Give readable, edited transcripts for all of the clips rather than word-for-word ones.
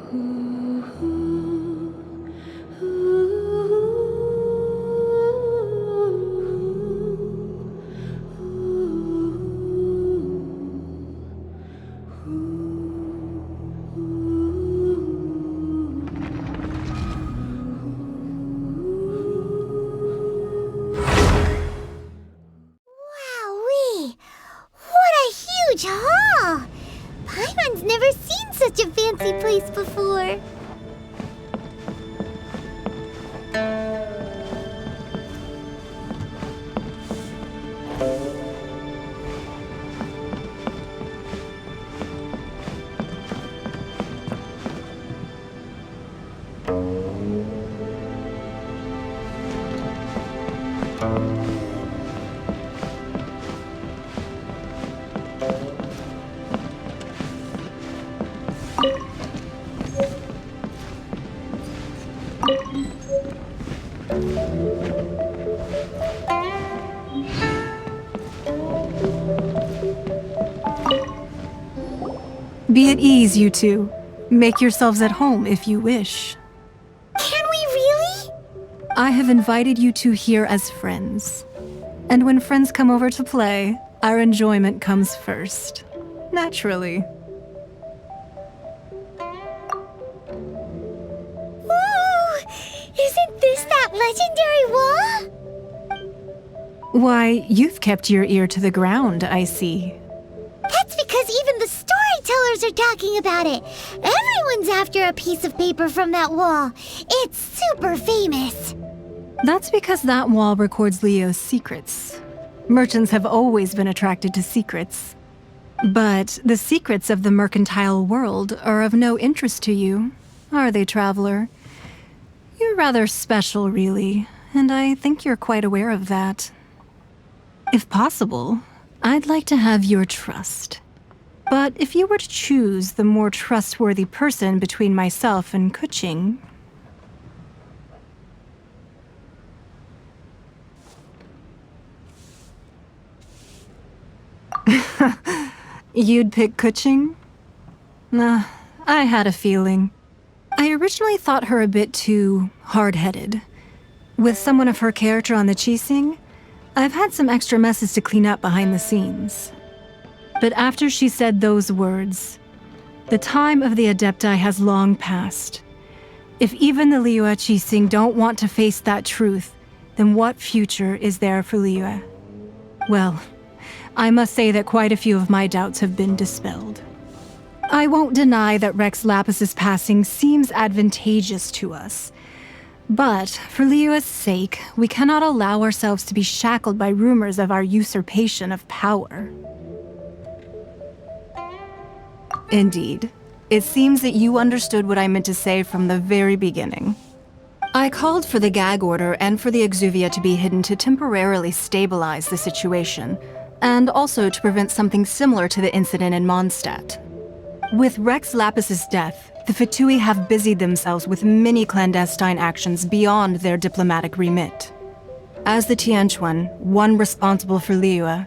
Hall! Paimon's never seen such a fancy place before. Be at ease, you two. Make yourselves at home if you wish. Can we really? I have invited you two here as friends. And when friends come over to play, our enjoyment comes first. Naturally. Whoa! Isn't this that legendary wall? Why, you've kept your ear to the ground, I see. That's because even the storytellers are talking about it. Everyone's after a piece of paper from that wall. It's super famous. That's because that wall records Leo's secrets. Merchants have always been attracted to secrets. But the secrets of the mercantile world are of no interest to you, are they, traveler? You're rather special, really, and I think you're quite aware of that. If possible, I'd like to have your trust. But if you were to choose the more trustworthy person between myself and Kuching... You'd pick Kuching? Nah, I had a feeling. I originally thought her a bit too hard-headed. With someone of her character on the Qixing, I've had some extra messes to clean up behind the scenes. But after she said those words, the time of the Adepti has long passed. If even the Liyue Qixing don't want to face that truth, then what future is there for Liyue? Well, I must say that quite a few of my doubts have been dispelled. I won't deny that Rex Lapis's passing seems advantageous to us. But, for Liyue's sake, we cannot allow ourselves to be shackled by rumors of our usurpation of power. Indeed. It seems that you understood what I meant to say from the very beginning. I called for the gag order and for the Exuvia to be hidden to temporarily stabilize the situation, and also to prevent something similar to the incident in Mondstadt. With Rex Lapis's death, the Fatui have busied themselves with many clandestine actions beyond their diplomatic remit. As the Tianquan, one responsible for Liyue,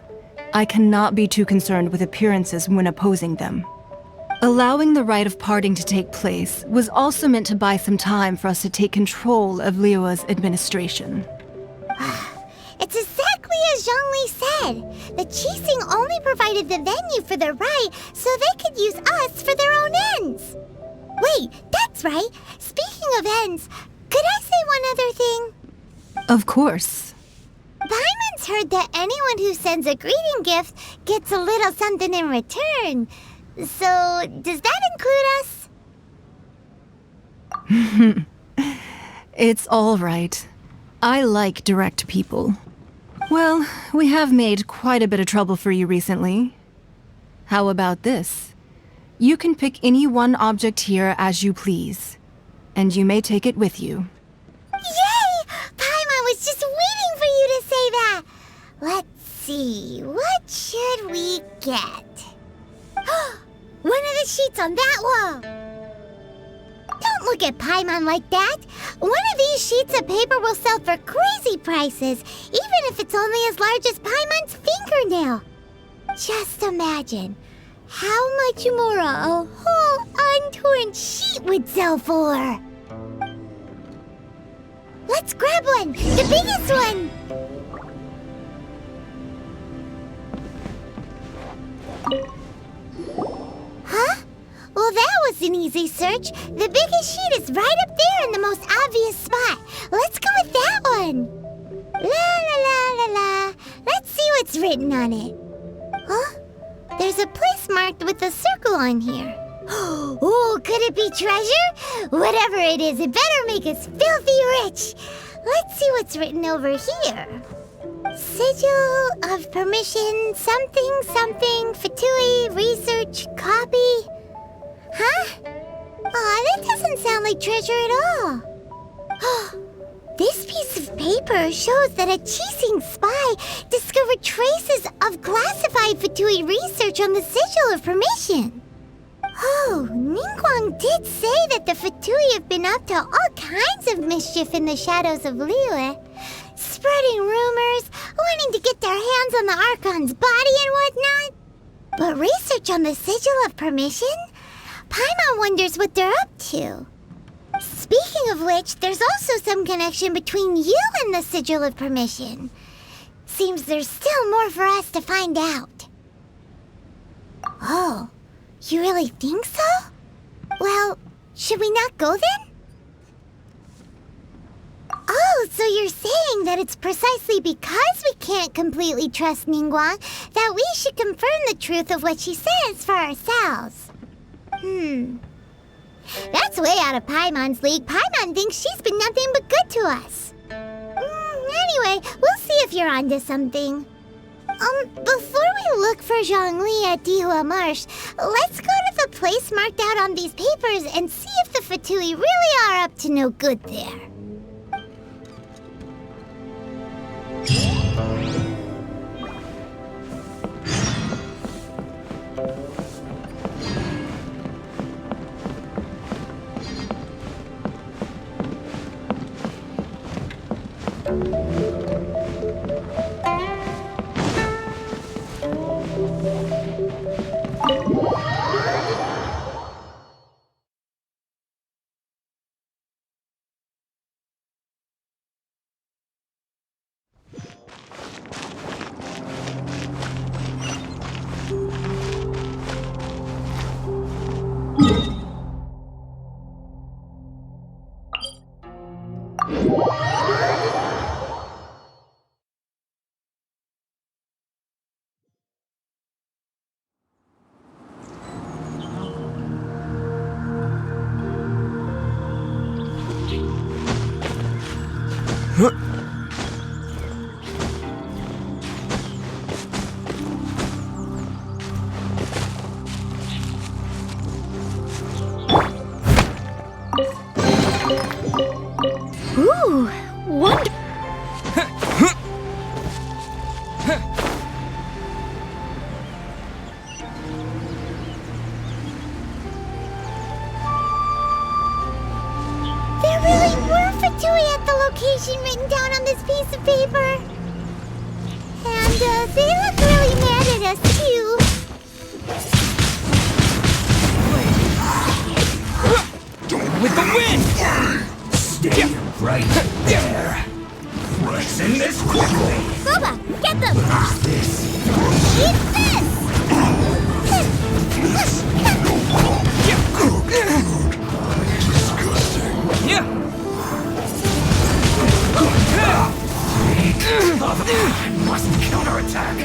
I cannot be too concerned with appearances when opposing them. Allowing the rite of parting to take place was also meant to buy some time for us to take control of Liyue's administration. It's exactly as Zhongli said. The Qixing only provided the venue for the rite so they could use us for their own ends. Wait, that's right. Speaking of ends, could I say one other thing? Of course. Paimon's heard that anyone who sends a greeting gift gets a little something in return. So, does that include us? It's all right. I like direct people. Well, we have made quite a bit of trouble for you recently. How about this? You can pick any one object here as you please, and you may take it with you. Yay! Paimon was just waiting for you to say that! Let's see, what should we get? One of the sheets on that wall! Don't look at Paimon like that! One of these sheets of paper will sell for crazy prices, even if it's only as large as Paimon's fingernail. Just imagine how much more a whole untorn sheet sheet would sell for. Let's grab one! The biggest one! Huh? Well, that was an easy search. The biggest sheet is right up there in the most obvious spot. Let's go with that one. La la la la la. Let's see what's written on it. Huh? There's a place marked with a circle on here. Oh, could it be treasure? Whatever it is, it better make us filthy rich. Let's see what's written over here. Sigil of permission, something, something, Fatui, research, copy. Huh? Aw, that doesn't sound like treasure at all. This piece of paper shows that a Qixing spy discovered traces of classified Fatui research on the Sigil of permission. Oh, Ningguang did say that the Fatui have been up to all kinds of mischief in the shadows of Liyue, spreading rumors, wanting to get their hands on the Archon's body and whatnot. But research on the Sigil of permission? Paimon wonders what they're up to. Speaking of which, there's also some connection between you and the Sigil of permission. Seems there's still more for us to find out. Oh. You really think so? Well, should we not go then? Oh, so you're saying that it's precisely because we can't completely trust Ningguang that we should confirm the truth of what she says for ourselves. That's way out of Paimon's league. Paimon thinks she's been nothing but good to us. Anyway, we'll see if you're onto something. Before we look for Zhongli at Dihua Marsh, let's go to the place marked out on these papers and see if the Fatui really are up to no good there. Ooh, wonder. There really were Fatui at the location written down on this piece of paper. And they look really mad at us too. With the wind! Stay right there. Send this quickly. Boba, get them! This. Eat this! Disgusting. Yeah! I must counterattack.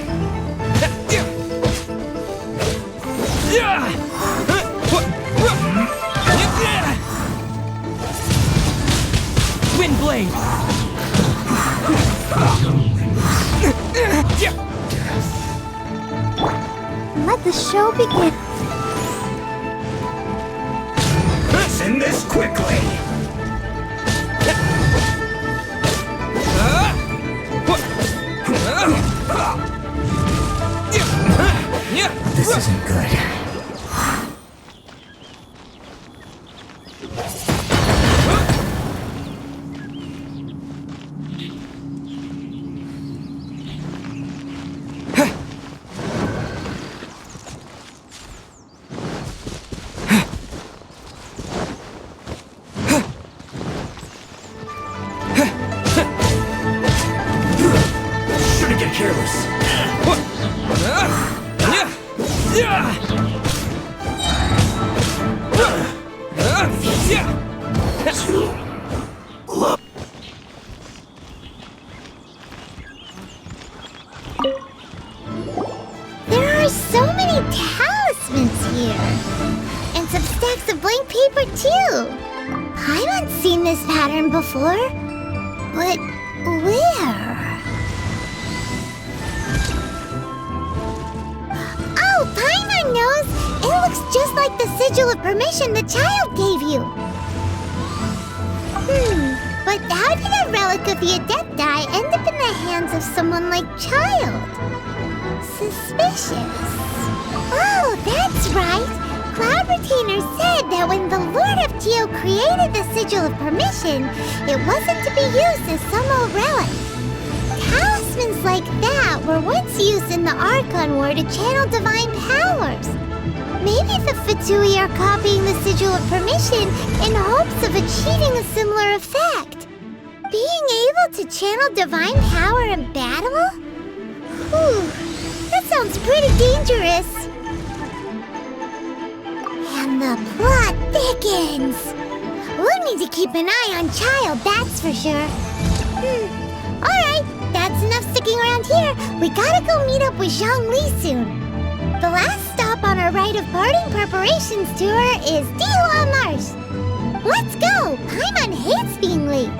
Wind blade! Let the show begin. Send this quickly. This isn't good. piece of blank paper too. Paimon's seen this pattern before. But where? Oh, Paimon knows! It looks just like the sigil of permission the child gave you. But how did a relic of the Adepti end up in the hands of someone like Child? Suspicious. Oh, that's right. Cloud Retainer said that when the Lord of Geo created the Sigil of Permission, it wasn't to be used as some old relic. Talismans like that were once used in the Archon War to channel divine powers. Maybe the Fatui are copying the Sigil of Permission in hopes of achieving a similar effect. Being able to channel divine power in battle? Whew, that sounds pretty dangerous. And the plot thickens. We'll need to keep an eye on Child, that's for sure. Alright, that's enough sticking around here. We gotta go meet up with Zhongli soon. The last stop on our rite of parting preparations tour is Dihua Marsh. Let's go! Paimon hates being late.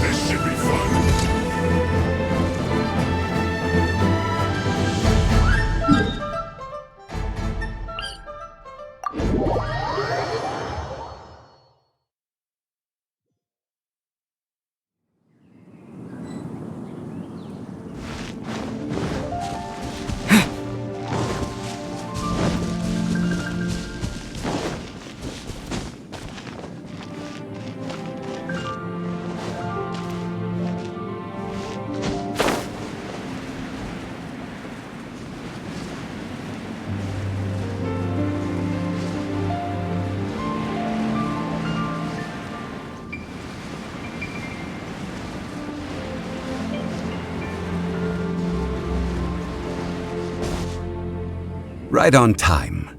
This should be fun. Right on time.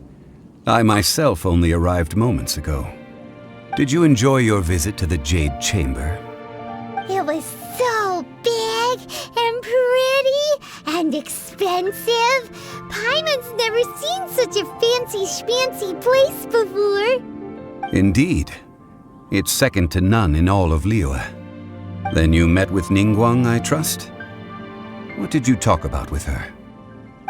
I myself only arrived moments ago. Did you enjoy your visit to the Jade Chamber? It was so big and pretty and expensive. Paimon's never seen such a fancy schmancy place before. Indeed. It's second to none in all of Liyue. Then you met with Ningguang, I trust? What did you talk about with her?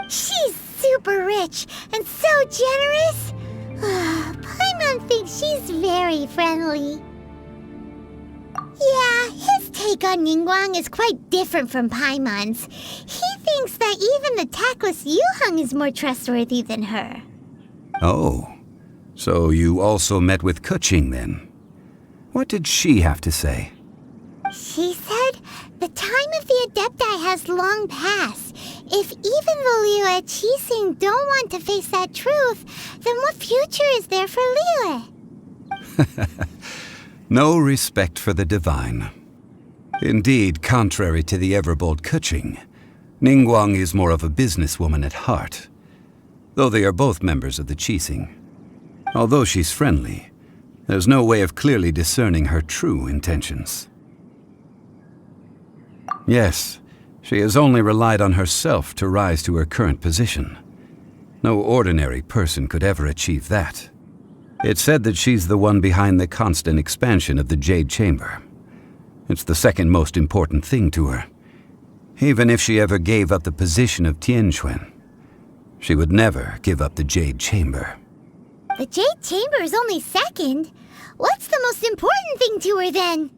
She's super rich and so generous. Paimon thinks she's very friendly. Yeah, his take on Ningguang is quite different from Paimon's. He thinks that even the tactless Yuheng is more trustworthy than her. Oh, so you also met with Keqing then? What did she have to say? She said the time of the Adepti has long passed. If even the Liyue Qixing don't want to face that truth, then what future is there for Liyue? No respect for the divine. Indeed, contrary to the ever-bold Keqing, Ningguang is more of a businesswoman at heart, though they are both members of the Qixing. Although she's friendly, there's no way of clearly discerning her true intentions. Yes, she has only relied on herself to rise to her current position. No ordinary person could ever achieve that. It's said that she's the one behind the constant expansion of the Jade Chamber. It's the second most important thing to her. Even if she ever gave up the position of Tianquan, she would never give up the Jade Chamber. The Jade Chamber is only second. What's the most important thing to her then?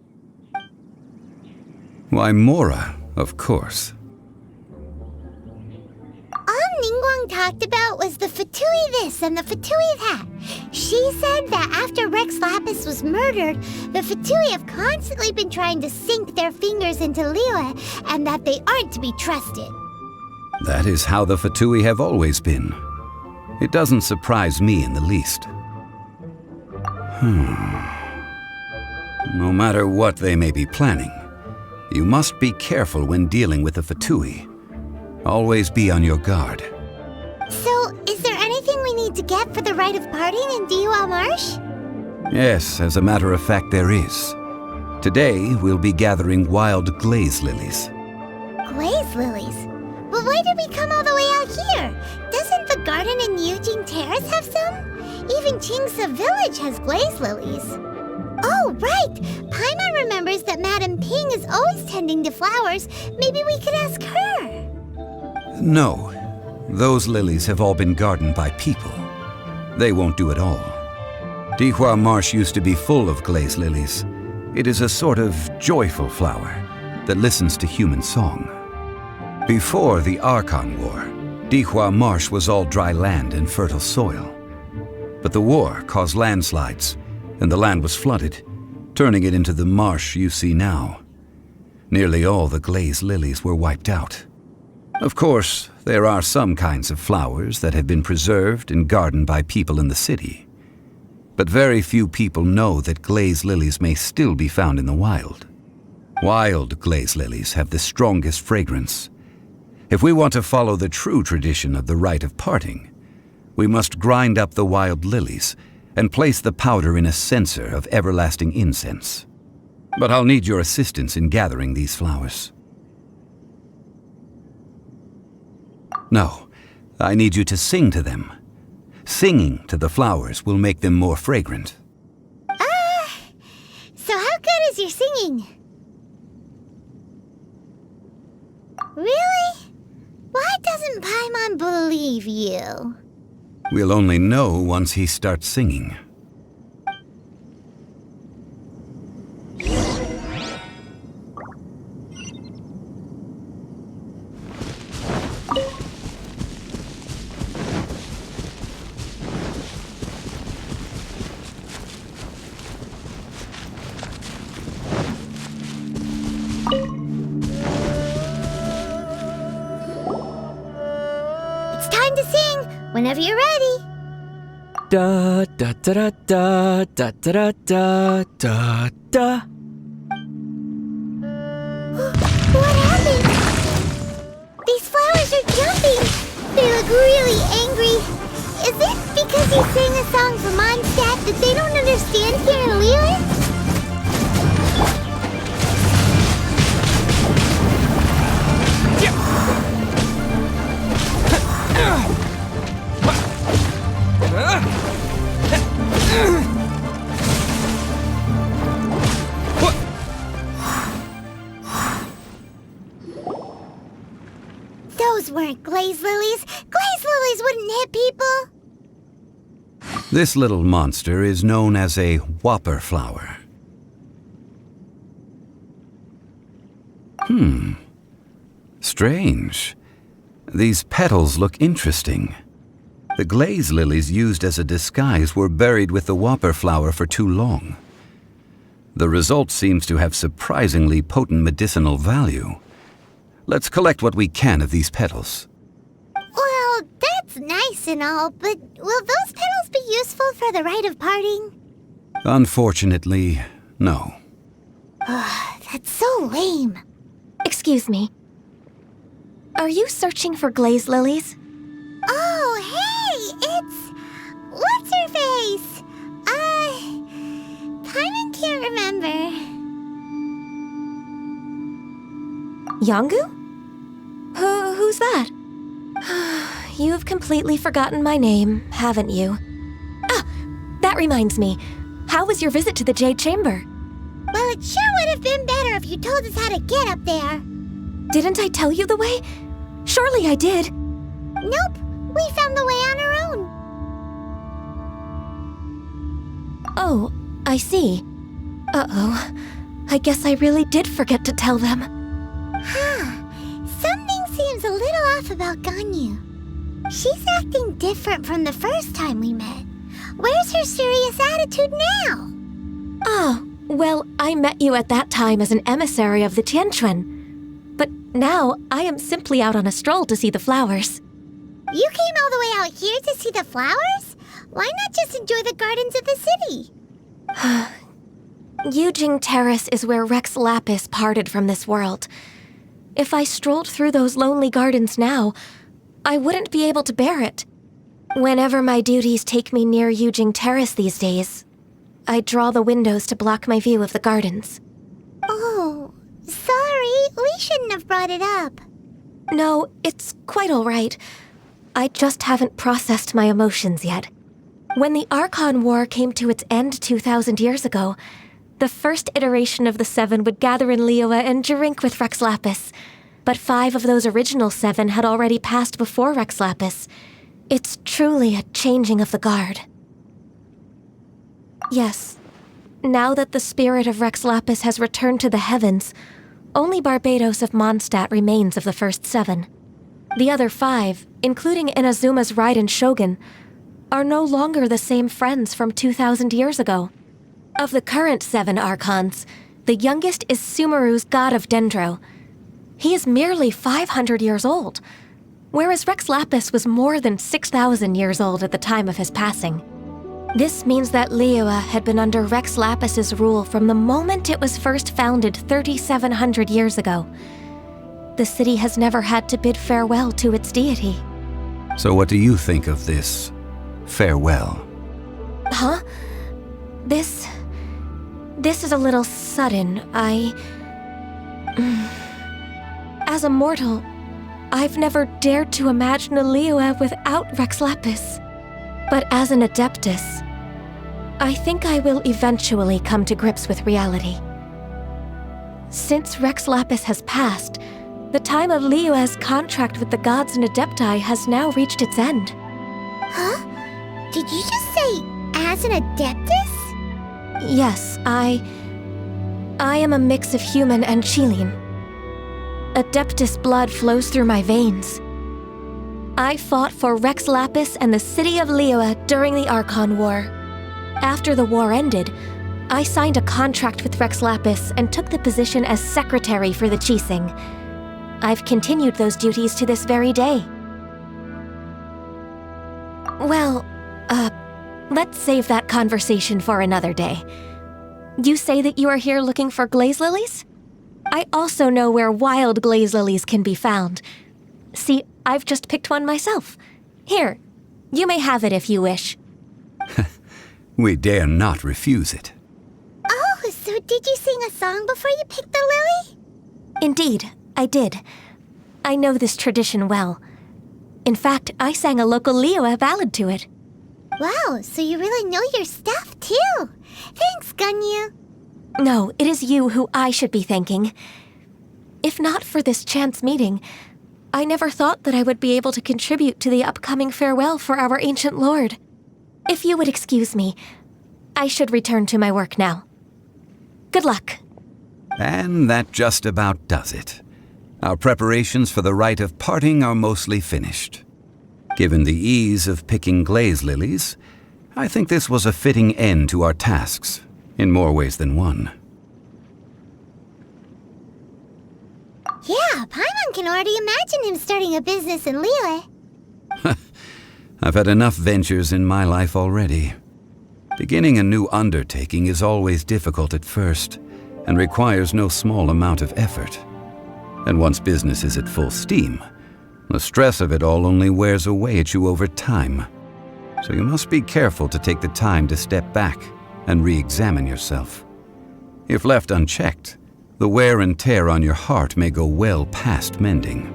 Why, Mora, of course. All Ningguang talked about was the Fatui this and the Fatui that. She said that after Rex Lapis was murdered, the Fatui have constantly been trying to sink their fingers into Liyue, and that they aren't to be trusted. That is how the Fatui have always been. It doesn't surprise me in the least. No matter what they may be planning, you must be careful when dealing with the Fatui. Always be on your guard. So, is there anything we need to get for the rite of parting in Dihua Marsh? Yes, as a matter of fact, there is. Today, we'll be gathering wild glaze lilies. Glaze lilies? But why did we come all the way out here? Doesn't the garden in Eugene Terrace have some? Even Chingsa Village has glaze lilies. Oh, right! Paimon remembers that Madame Ping is always tending to flowers. Maybe we could ask her. No. Those lilies have all been gardened by people. They won't do it all. Dihua Marsh used to be full of glaze lilies. It is a sort of joyful flower that listens to human song. Before the Archon War, Dihua Marsh was all dry land and fertile soil. But the war caused landslides, and the land was flooded, turning it into the marsh you see now. Nearly all the glaze lilies were wiped out. Of course, there are some kinds of flowers that have been preserved and gardened by people in the city. But very few people know that glaze lilies may still be found in the wild. Wild glaze lilies have the strongest fragrance. If we want to follow the true tradition of the rite of parting, we must grind up the wild lilies and place the powder in a censer of everlasting incense. But I'll need your assistance in gathering these flowers. No, I need you to sing to them. Singing to the flowers will make them more fragrant. So how good is your singing? Really? Why doesn't Paimon believe you? We'll only know once he starts singing. It's time to sing, whenever you're ready. Da da da da da da da da da. What happened? These flowers are jumping. They look really angry. Is it because he sang a song for Mondstadt that they don't understand here in Leland? Those weren't glaze lilies. Glaze lilies wouldn't hit people. This little monster is known as a whopper flower. Strange. These petals look interesting. The glaze lilies used as a disguise were buried with the whopper flower for too long. The result seems to have surprisingly potent medicinal value. Let's collect what we can of these petals. Well, that's nice and all, but will those petals be useful for the rite of parting? Unfortunately, no. That's so lame. Excuse me. Are you searching for glaze lilies? Oh, hey! It's... What's-her-face? Paimon can't remember. Yangu? Who's that? You've completely forgotten my name, haven't you? Ah, that reminds me. How was your visit to the Jade Chamber? Well, it sure would have been better if you told us how to get up there. Didn't I tell you the way? Surely I did. Nope, we found the way on our own. Oh, I see. Uh-oh. I guess I really did forget to tell them. Something seems a little off about Ganyu. She's acting different from the first time we met. Where's her serious attitude now? Oh, well, I met you at that time as an emissary of the Tianquan. But now I am simply out on a stroll to see the flowers. You came all the way out here to see the flowers? Why not just enjoy the gardens of the city? Eugene Terrace is where Rex Lapis parted from this world. If I strolled through those lonely gardens now, I wouldn't be able to bear it. Whenever my duties take me near Eugene Terrace these days, I draw the windows to block my view of the gardens. Oh, sorry. We shouldn't have brought it up. No, it's quite all right. I just haven't processed my emotions yet. When the Archon War came to its end 2,000 years ago, the first iteration of the Seven would gather in Liyue and drink with Rex Lapis. But 5 of those original 7 had already passed before Rex Lapis. It's truly a changing of the guard. Yes, now that the spirit of Rex Lapis has returned to the heavens, only Barbados of Mondstadt remains of the first 7. The other 5, including Inazuma's Raiden Shogun, are no longer the same friends from 2,000 years ago. Of the current 7 Archons, the youngest is Sumeru's god of Dendro. He is merely 500 years old, whereas Rex Lapis was more than 6,000 years old at the time of his passing. This means that Liyue had been under Rex Lapis's rule from the moment it was first founded 3,700 years ago. The city has never had to bid farewell to its deity. So what do you think of this farewell? Huh? This is a little sudden. As a mortal, I've never dared to imagine a Liyue without Rex Lapis. But as an Adeptus, I think I will eventually come to grips with reality. Since Rex Lapis has passed, the time of Liyue's contract with the gods and Adepti has now reached its end. Huh? Did you just say, as an Adeptus? Yes, I am a mix of human and Chilean. Adeptus blood flows through my veins. I fought for Rex Lapis and the city of Liyue during the Archon War. After the war ended, I signed a contract with Rex Lapis and took the position as secretary for the Qixing. I've continued those duties to this very day. Well, let's save that conversation for another day. You say that you are here looking for glaze lilies? I also know where wild glaze lilies can be found. See, I've just picked one myself. Here, you may have it if you wish. We dare not refuse it. Oh, so did you sing a song before you picked the lily? Indeed, I did. I know this tradition well. In fact, I sang a local Liyue ballad to it. Wow, so you really know your stuff, too. Thanks, Gunyu. No, it is you who I should be thanking. If not for this chance meeting, I never thought that I would be able to contribute to the upcoming farewell for our ancient lord. If you would excuse me, I should return to my work now. Good luck. And that just about does it. Our preparations for the rite of parting are mostly finished. Given the ease of picking glaze lilies, I think this was a fitting end to our tasks, in more ways than one. Yeah, Paimon can already imagine him starting a business in Liyue. I've had enough ventures in my life already. Beginning a new undertaking is always difficult at first, and requires no small amount of effort. And once business is at full steam, the stress of it all only wears away at you over time. So you must be careful to take the time to step back and re-examine yourself. If left unchecked, the wear and tear on your heart may go well past mending.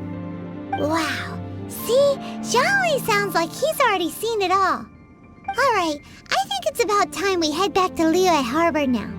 Wow. See? Zhongli sounds like he's already seen it all. Alright, I think it's about time we head back to Liyue Harbor now.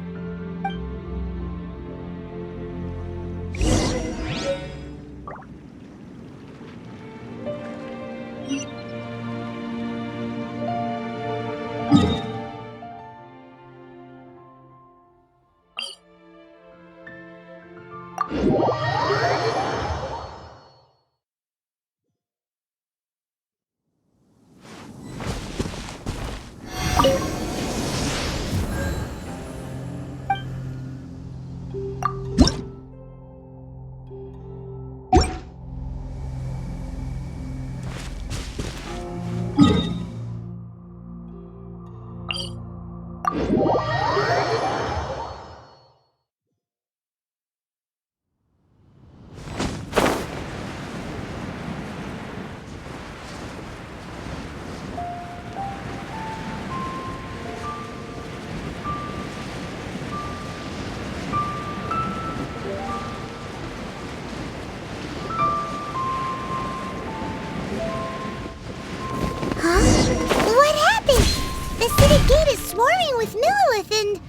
with Lilith and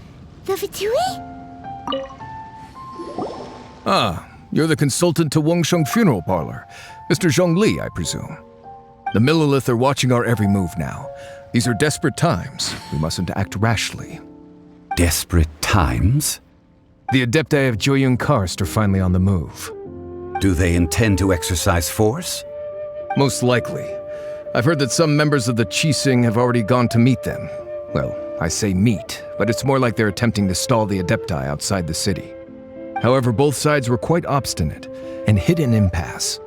the Fatui? Ah, you're the consultant to Wangsheng Funeral Parlor. Mr. Zhongli, I presume. The Millilith are watching our every move now. These are desperate times. We mustn't act rashly. Desperate times? The Adepti of Joyun Karst are finally on the move. Do they intend to exercise force? Most likely. I've heard that some members of the Qixing have already gone to meet them. Well, I say meet, but it's more like they're attempting to stall the Adepti outside the city. However, both sides were quite obstinate and hit an impasse.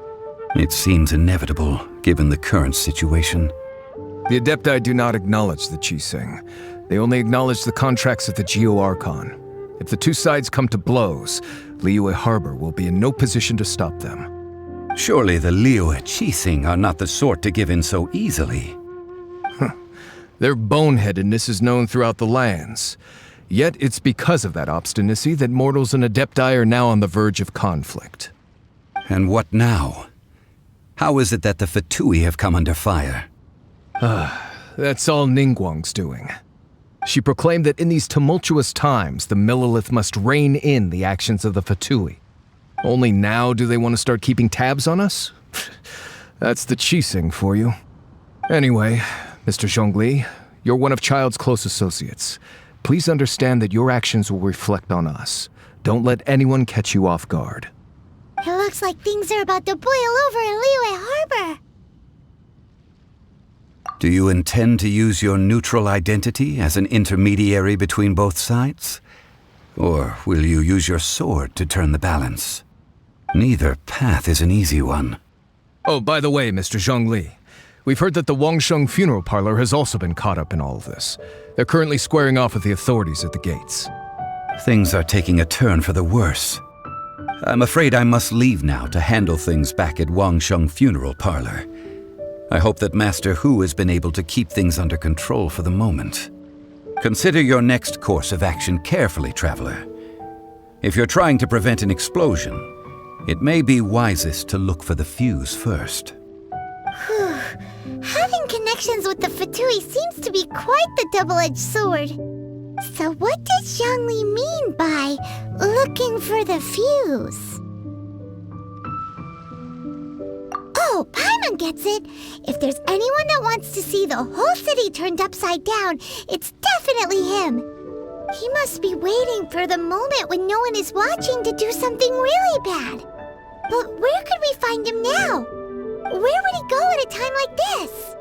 It seems inevitable, given the current situation. The Adepti do not acknowledge the Qixing. They only acknowledge the contracts of the Geo-Archon. If the two sides come to blows, Liyue Harbor will be in no position to stop them. Surely the Liyue Qixing are not the sort to give in so easily. Their boneheadedness is known throughout the lands. Yet it's because of that obstinacy that mortals and Adepti are now on the verge of conflict. And what now? How is it that the Fatui have come under fire? That's all Ningguang's doing. She proclaimed that in these tumultuous times, the Millilith must rein in the actions of the Fatui. Only now do they want to start keeping tabs on us? That's the Qixing for you. Anyway, Mr. Zhongli, you're one of Child's close associates. Please understand that your actions will reflect on us. Don't let anyone catch you off guard. It looks like things are about to boil over in Liyue Harbor. Do you intend to use your neutral identity as an intermediary between both sides? Or will you use your sword to turn the balance? Neither path is an easy one. Oh, by the way, Mr. Zhongli, we've heard that the Wangsheng Funeral Parlor has also been caught up in all of this. They're currently squaring off with the authorities at the gates. Things are taking a turn for the worse. I'm afraid I must leave now to handle things back at Wangsheng Funeral Parlor. I hope that Master Hu has been able to keep things under control for the moment. Consider your next course of action carefully, Traveler. If you're trying to prevent an explosion, it may be wisest to look for the fuse first. Having connections with the Fatui seems to be quite the double-edged sword. So what does Zhongli mean by looking for the fuse? Oh, Paimon gets it. If there's anyone that wants to see the whole city turned upside down, it's definitely him. He must be waiting for the moment when no one is watching to do something really bad. But where could we find him now? Where would he go at a time like this?